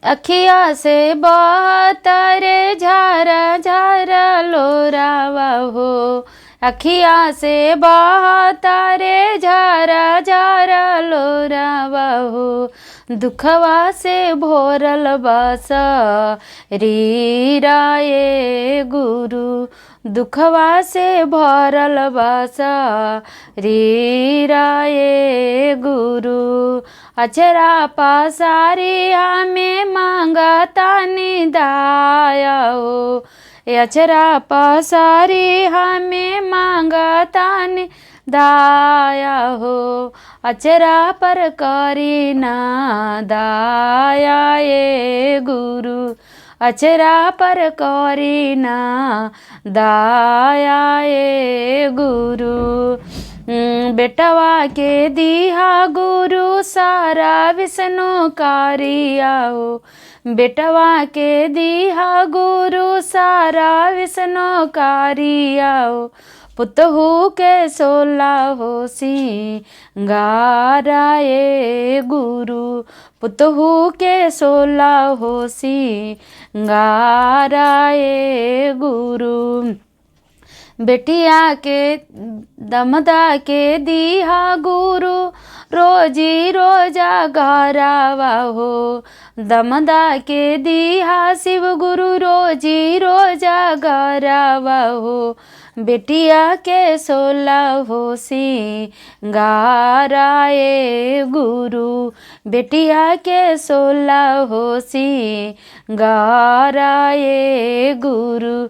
अखिया से बहता रे झरा झरा लोरावा हो। अखिया से बहता रे झरा झरा लोरावा हो। दुखवा से भोरल बस रीरा ये गुरु। दुखवा से भरल बस रीरा ये गुरु। अचरा पसारी हमें मांगता निदाया हो। अचरा पसारी हमें मांगता निदाया हो। अचरा पर करी ना दाया ये गुरु। अचरा पर करी ना दाया ये गुरु। बेटवा के दिहा गुरु सारा विष्णु कारिया हो। बेटवा के दिहा गुरु सारा विष्णु कारिया हो। पुतहु के सोला हो सिंगारा ये गुरु। पुतहु के सोला हो सिंगारा ये गुरु। बेटिया के दमदा के दिहा गुरु रोजी रोजा घरावा हो। दमदा के दिहा शिव गुरु रोजी रोजा घरावा हो। बेटिया के सोला हो सिंगारा ये गुरु। बेटिया के सोला हो सिंगारा ये गुरु।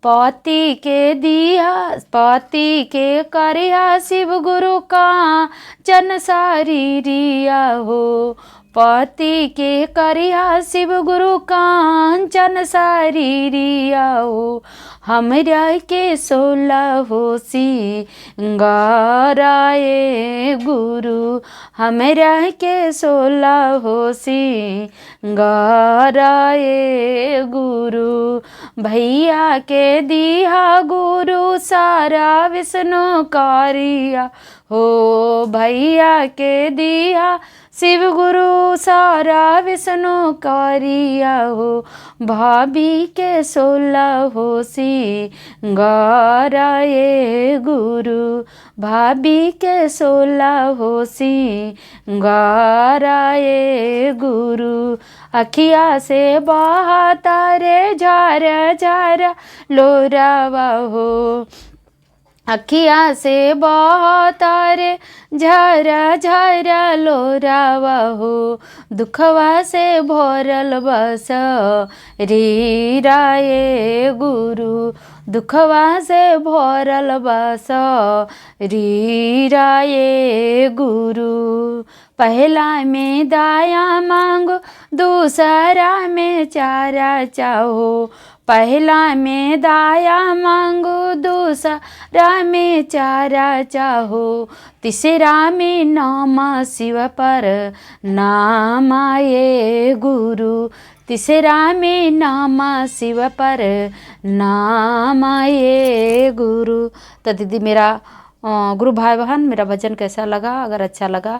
पति के दिया पति के करिया शिव गुरु का चन शरीरिया हो। पति के करिया शिव गुरु कांचन शरीरिया हो। हमरा के सोला हो सिंगारा ये गुरु। हमरा के सोला हो सिंगारा ये गुरु। भैया के दिहा गुरु सारा विष्णु कारिया हो। भैया के दिहा शिव गुरु सारा विष्णु कारिया हो। भाभी के सोला हो सिंगारा ये गुरु। भाभी के सोला हो सिंगारा ये गुरु। अखिया से बहता रे झरा झरा लोरावा हो। अखिया से बहता रे झरा झरा लोरावा हो। दुखवा से भरल बस रीरा ये गुरु। दुखवा से भरल बस रीरा ये गुरु। पहला में दाया मांगो दूसरा में चारा चाहो। पहला में दाया मांगो दूसरा में चारा चाहो। तीसरा में नाम शिव पर नाम ये गुरु। तीसरा में नाम शिव पर नाम ये गुरु। तो दीदी मेरा गुरु भाई बहन मेरा भजन कैसा लगा? अगर अच्छा लगा